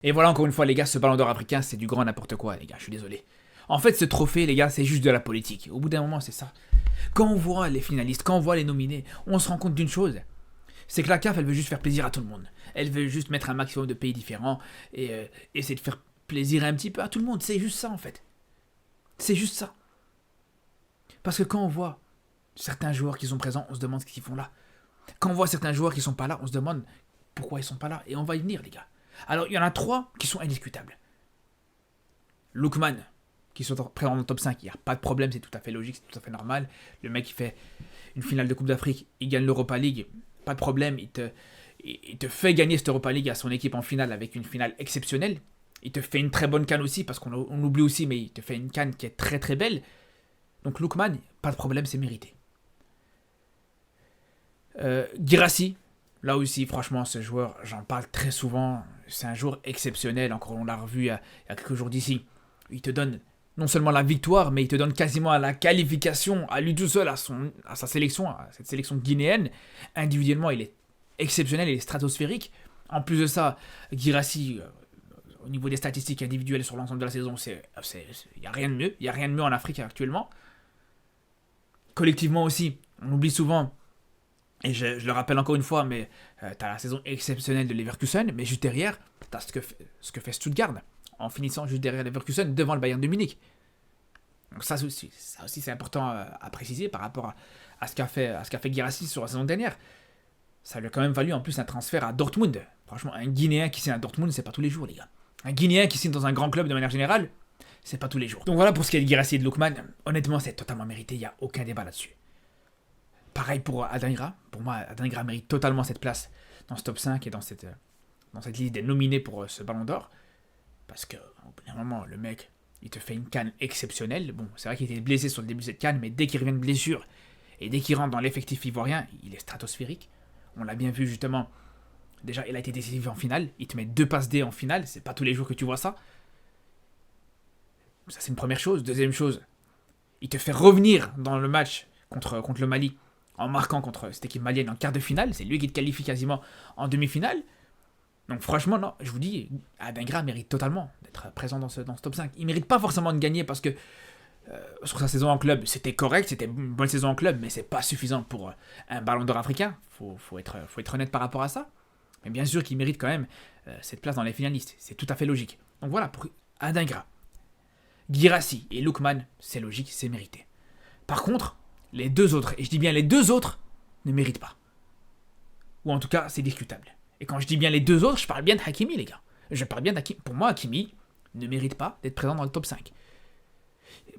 Et voilà, encore une fois, les gars, ce ballon d'or africain, c'est du grand n'importe quoi, les gars, je suis désolé. En fait, ce trophée, les gars, c'est juste de la politique. Au bout d'un moment, c'est ça. Quand on voit les finalistes, quand on voit les nominés, on se rend compte d'une chose. C'est que la CAF, elle veut juste faire plaisir à tout le monde. Elle veut juste mettre un maximum de pays différents et essayer de faire plaisir un petit peu à tout le monde. C'est juste ça, en fait. C'est juste ça. Parce que quand on voit certains joueurs qui sont présents, on se demande ce qu'ils font là. Quand on voit certains joueurs qui sont pas là, on se demande pourquoi ils sont pas là. Et on va y venir, les gars. Alors, il y en a 3 qui sont indiscutables. Lookman, qui sont présents dans le top 5, il n'y a pas de problème, c'est tout à fait logique, c'est tout à fait normal. Le mec, il fait une finale de Coupe d'Afrique, il gagne l'Europa League, pas de problème, il te fait gagner cette Europa League à son équipe en finale avec une finale exceptionnelle. Il te fait une très bonne canne aussi, parce qu'on l'oublie aussi, mais il te fait une canne qui est très très belle. Donc Lookman, pas de problème, c'est mérité. Guirassy, là aussi, franchement, ce joueur, j'en parle très souvent, c'est un joueur exceptionnel, encore on l'a revu il y a quelques jours d'ici. Il te donne non seulement la victoire, mais il te donne quasiment la qualification à lui tout seul, à sa sélection, à cette sélection guinéenne. Individuellement, il est exceptionnel, il est stratosphérique. En plus de ça, Guirassy, au niveau des statistiques individuelles sur l'ensemble de la saison, il n'y a rien de mieux. Il n'y a rien de mieux en Afrique actuellement. Collectivement aussi, on oublie souvent, et je le rappelle encore une fois, mais tu as la saison exceptionnelle de Leverkusen, mais juste derrière, tu as ce que fait Stuttgart, en finissant juste derrière Leverkusen, devant le Bayern de Munich. Donc ça aussi c'est important à préciser par rapport à ce qu'a fait Guirassy sur la saison dernière. Ça lui a quand même valu en plus un transfert à Dortmund. Franchement, un Guinéen qui signe à Dortmund, c'est pas tous les jours, les gars. Un Guinéen qui signe dans un grand club de manière générale, c'est pas tous les jours. Donc voilà pour ce qui est de Guirassy et de Lookman. Honnêtement, c'est totalement mérité, il n'y a aucun débat là-dessus. Pareil pour Adingra. Pour moi, Adingra mérite totalement cette place dans ce top 5 et dans cette liste des nominés pour ce ballon d'or. Parce que, au bout d'un moment, le mec, il te fait une canne exceptionnelle. Bon, c'est vrai qu'il était blessé sur le début de cette canne, mais dès qu'il revient de blessure et dès qu'il rentre dans l'effectif ivoirien, il est stratosphérique. On l'a bien vu justement. Déjà, il a été décisif en finale. Il te met 2 passes D en finale. C'est pas tous les jours que tu vois ça. Ça, c'est une première chose. Deuxième chose, il te fait revenir dans le match contre le Mali en marquant contre cette équipe malienne en quart de finale. C'est lui qui te qualifie quasiment en demi-finale. Donc franchement, non, je vous dis, Adingra mérite totalement d'être présent dans ce top 5. Il mérite pas forcément de gagner parce que sur sa saison en club, c'était correct, c'était une bonne saison en club, mais c'est pas suffisant pour un ballon d'or africain. Faut être honnête par rapport à ça. Mais bien sûr qu'il mérite quand même cette place dans les finalistes. C'est tout à fait logique. Donc voilà, pour Adingra, Guirassy et Lookman, c'est logique, c'est mérité. Par contre, les 2 autres, et je dis bien les 2 autres, ne méritent pas. Ou en tout cas, c'est discutable. Et quand je dis bien les 2 autres, je parle bien de Hakimi, les gars. Je parle bien d'Hakimi. Pour moi, Hakimi ne mérite pas d'être présent dans le top 5.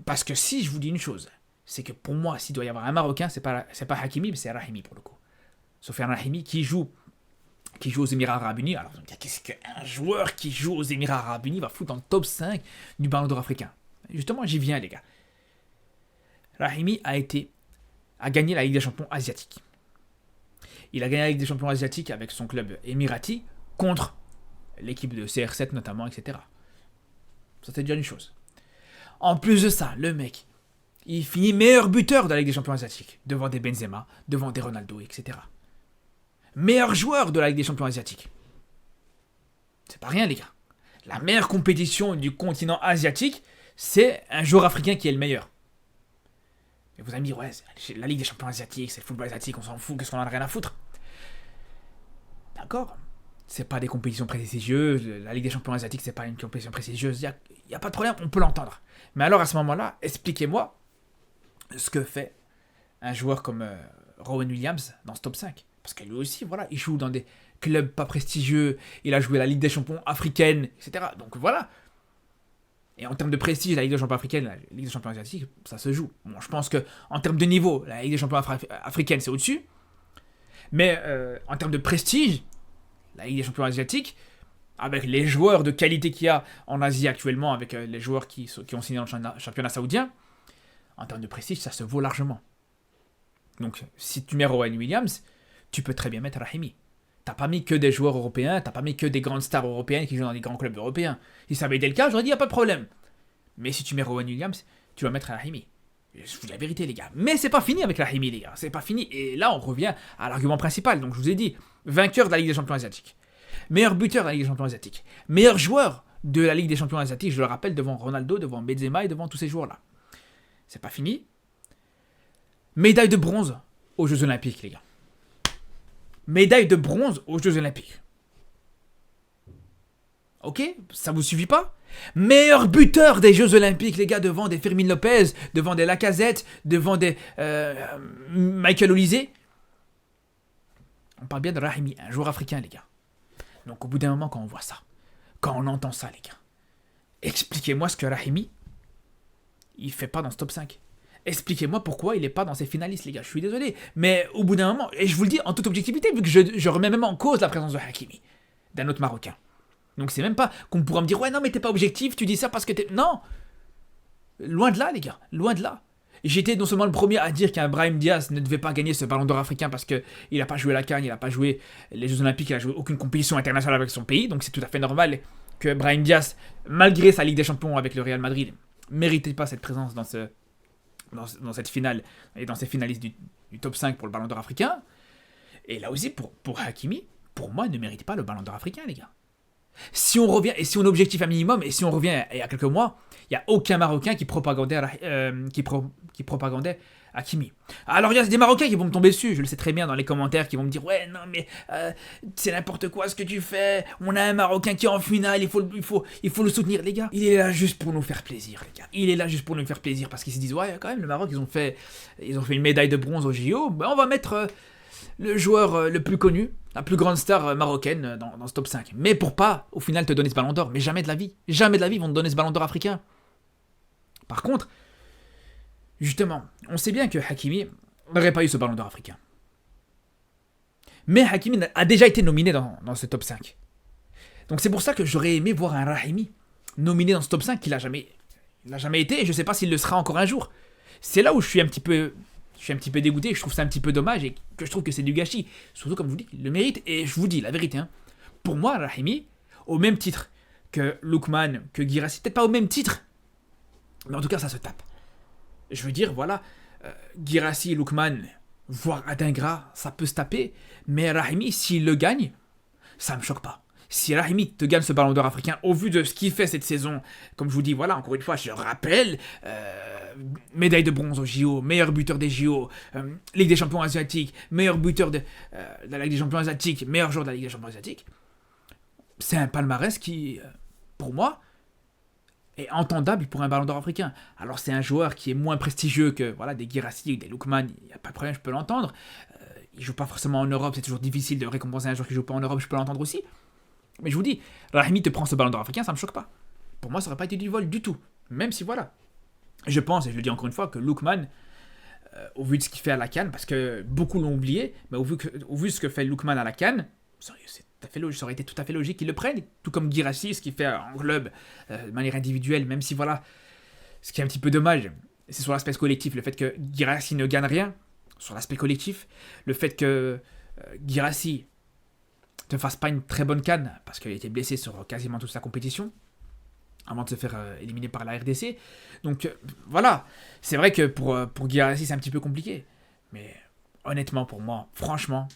Parce que si je vous dis une chose, c'est que pour moi, s'il doit y avoir un Marocain, c'est pas Hakimi, mais c'est Rahimi pour le coup. Sofiane Rahimi qui joue aux Émirats Arabes Unis. Alors, qu'est-ce qu'un joueur qui joue aux Émirats Arabes Unis va foutre dans le top 5 du ballon d'or africain? Justement, j'y viens, les gars. Rahimi a gagné la Ligue des Champions asiatique. Il a gagné la Ligue des Champions asiatiques avec son club émirati contre l'équipe de CR7 notamment, etc. Ça c'est déjà une chose. En plus de ça, le mec, il finit meilleur buteur de la Ligue des Champions asiatiques, devant des Benzema, devant des Ronaldo, etc. Meilleur joueur de la Ligue des Champions asiatiques. C'est pas rien, les gars. La meilleure compétition du continent asiatique, c'est un joueur africain qui est le meilleur. Et vous allez me dire, ouais, c'est la Ligue des Champions asiatiques, c'est le football asiatique, on s'en fout, qu'est-ce qu'on en a rien à foutre? D'accord, c'est pas des compétitions prestigieuses, la Ligue des Champions asiatiques, c'est pas une compétition prestigieuse, il n'y a pas de problème, on peut l'entendre. Mais alors à ce moment-là, expliquez-moi ce que fait un joueur comme Rowan Williams dans ce top 5. Parce que lui aussi, voilà, il joue dans des clubs pas prestigieux, il a joué la Ligue des Champions africaine, etc. Donc voilà. Et en termes de prestige, la Ligue des Champions africaine, la Ligue des Champions asiatiques, ça se joue. Bon, je pense qu'en termes de niveau, la Ligue des Champions africaine, c'est au-dessus. Mais en termes de prestige, la Ligue des Champions asiatiques, avec les joueurs de qualité qu'il y a en Asie actuellement, avec les joueurs qui ont signé dans le championnat saoudien, en termes de prestige, ça se vaut largement. Donc, si tu mets Rowan Williams, tu peux très bien mettre Rahimi. T'as pas mis que des joueurs européens, t'as pas mis que des grandes stars européennes qui jouent dans des grands clubs européens. Si ça avait été le cas, j'aurais dit, y a pas de problème. Mais si tu mets Rowan Williams, tu vas mettre Rahimi. Je vous dis la vérité, les gars. Mais c'est pas fini avec Rahimi, les gars. C'est pas fini. Et là, on revient à l'argument principal. Donc, je vous ai dit, vainqueur de la Ligue des Champions asiatiques. Meilleur buteur de la Ligue des Champions asiatiques. Meilleur joueur de la Ligue des Champions asiatiques, je le rappelle, devant Ronaldo, devant Benzema et devant tous ces joueurs-là. C'est pas fini. Médaille de bronze aux Jeux Olympiques, les gars. Médaille de bronze aux Jeux Olympiques. Ok, ça vous suffit pas? Meilleur buteur des Jeux Olympiques, les gars, devant des Fermin Lopez, devant des Lacazette, devant des Michael Olise. On parle bien de Rahimi, un joueur africain, les gars. Donc au bout d'un moment, quand on voit ça, quand on entend ça, les gars, expliquez-moi ce que Rahimi, il fait pas dans ce top 5. Expliquez-moi pourquoi il n'est pas dans ces finalistes, les gars. Je suis désolé. Mais au bout d'un moment, et je vous le dis en toute objectivité, vu que je remets même en cause la présence de Hakimi, d'un autre Marocain. Donc c'est même pas qu'on pourra me dire, ouais, non, mais t'es pas objectif, tu dis ça parce que t'es... Non. Loin de là, les gars. Loin de là. J'étais non seulement le premier à dire qu'un Brahim Diaz ne devait pas gagner ce ballon d'or africain parce qu'il n'a pas joué la CAN, il n'a pas joué les Jeux Olympiques, il n'a joué aucune compétition internationale avec son pays. Donc c'est tout à fait normal que Brahim Diaz, malgré sa Ligue des Champions avec le Real Madrid, ne méritait pas cette présence dans cette finale et dans ces finalistes du top 5 pour le ballon d'or africain. Et là aussi, pour Hakimi, pour moi, il ne méritait pas le ballon d'or africain, les gars. Si on revient, et si on objectif un minimum, et si on revient il y a quelques mois, il n'y a aucun Marocain qui propagandait Hakimi. Alors il y a des Marocains qui vont me tomber dessus, je le sais très bien dans les commentaires, qui vont me dire ouais non mais c'est n'importe quoi ce que tu fais, on a un Marocain qui est en finale, il faut le soutenir les gars. Il est là juste pour nous faire plaisir les gars, il est là juste pour nous faire plaisir parce qu'ils se disent ouais quand même le Maroc ils ont fait une médaille de bronze au JO, ben, on va mettre le joueur le plus connu, la plus grande star marocaine dans ce top 5. Mais pour pas, au final, te donner ce ballon d'or. Mais jamais de la vie. Jamais de la vie, ils vont te donner ce ballon d'or africain. Par contre, justement, on sait bien que Hakimi n'aurait pas eu ce ballon d'or africain. Mais Hakimi a déjà été nominé dans ce top 5. Donc c'est pour ça que j'aurais aimé voir un Rahimi nominé dans ce top 5 qu'il n'a jamais été. Et je ne sais pas s'il le sera encore un jour. C'est là où je suis un petit peu dégoûté, je trouve ça un petit peu dommage et que je trouve que c'est du gâchis. Surtout comme je vous dis, il le mérite. Et je vous dis la vérité, hein, pour moi, Rahimi, au même titre que Lookman, que Guirassy, peut-être pas au même titre, mais en tout cas ça se tape. Je veux dire, voilà, Guirassy, Lookman, voire Adingra, ça peut se taper, mais Rahimi, s'il le gagne, ça me choque pas. Si Rahimi te gagne ce ballon d'or africain, au vu de ce qu'il fait cette saison, comme je vous dis, voilà, encore une fois, je rappelle, médaille de bronze au JO, meilleur buteur des JO, Ligue des champions asiatiques, meilleur buteur de la Ligue des champions asiatiques, meilleur joueur de la Ligue des champions asiatiques, c'est un palmarès qui, pour moi, est entendable pour un ballon d'or africain. Alors c'est un joueur qui est moins prestigieux que voilà, des Guirassy ou des Lookman, il n'y a pas de problème, je peux l'entendre. Il joue pas forcément en Europe, c'est toujours difficile de récompenser un joueur qui joue pas en Europe, je peux l'entendre aussi. Mais je vous dis, Rahimi te prend ce ballon d'or africain, ça me choque pas. Pour moi, ça n'aurait pas été du vol du tout. Même si voilà. Je pense, et je le dis encore une fois, que Lookman, au vu de ce qu'il fait à la CAN, parce que beaucoup l'ont oublié, mais au vu de ce que fait Lookman à la CAN, ça aurait été tout à fait logique qu'il le prenne. Tout comme Guirassy, ce qu'il fait en club, de manière individuelle, même si voilà, ce qui est un petit peu dommage, c'est sur l'aspect collectif, le fait que Guirassy ne gagne rien, sur l'aspect collectif, le fait que Guirassy ne fasse pas une très bonne CAN, parce qu'il a été blessé sur quasiment toute sa compétition, avant de se faire éliminer par la RDC. Donc voilà, c'est vrai que pour Guirassy c'est un petit peu compliqué, mais honnêtement pour moi, franchement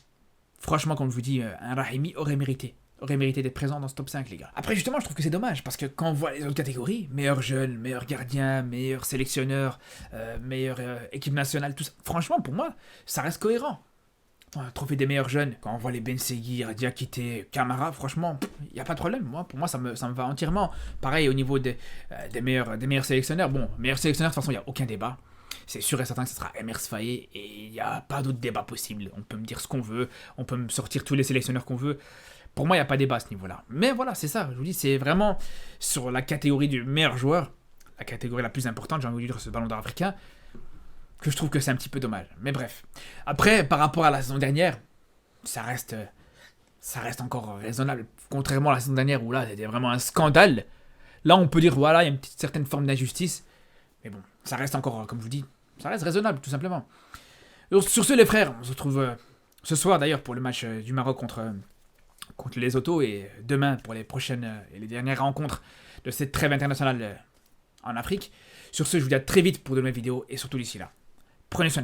comme je vous dis, un Rahimi aurait mérité d'être présent dans ce top 5 les gars. Après justement je trouve que c'est dommage, parce que quand on voit les autres catégories, meilleur jeune, meilleur gardien, meilleur sélectionneur, meilleure équipe nationale, tout ça, franchement pour moi ça reste cohérent. Trophée des meilleurs jeunes, quand on voit les Ben Seguir, Diakité, Camara, franchement, il n'y a pas de problème. Pour moi, ça me va entièrement. Pareil au niveau des meilleurs sélectionneurs. Bon, meilleurs sélectionneurs, de toute façon, il n'y a aucun débat. C'est sûr et certain que ce sera Emers Faé et il n'y a pas d'autre débat possible. On peut me dire ce qu'on veut, on peut me sortir tous les sélectionneurs qu'on veut. Pour moi, il n'y a pas de débat à ce niveau-là. Mais voilà, c'est ça. Je vous dis, c'est vraiment sur la catégorie du meilleur joueur, la catégorie la plus importante, j'ai envie de dire, ce ballon d'or africain, que je trouve que c'est un petit peu dommage. Mais bref. Après, par rapport à la saison dernière, ça reste encore raisonnable. Contrairement à la saison dernière où là, c'était vraiment un scandale. Là, on peut dire, voilà, il y a une certaine forme d'injustice. Mais bon, ça reste encore, comme je vous dis, ça reste raisonnable, tout simplement. Donc, sur ce, les frères, on se retrouve ce soir d'ailleurs pour le match du Maroc contre les Autos et demain pour les prochaines et les dernières rencontres de cette trêve internationale en Afrique. Sur ce, je vous dis à très vite pour de nouvelles vidéos et surtout d'ici là. Prenez soin de vous.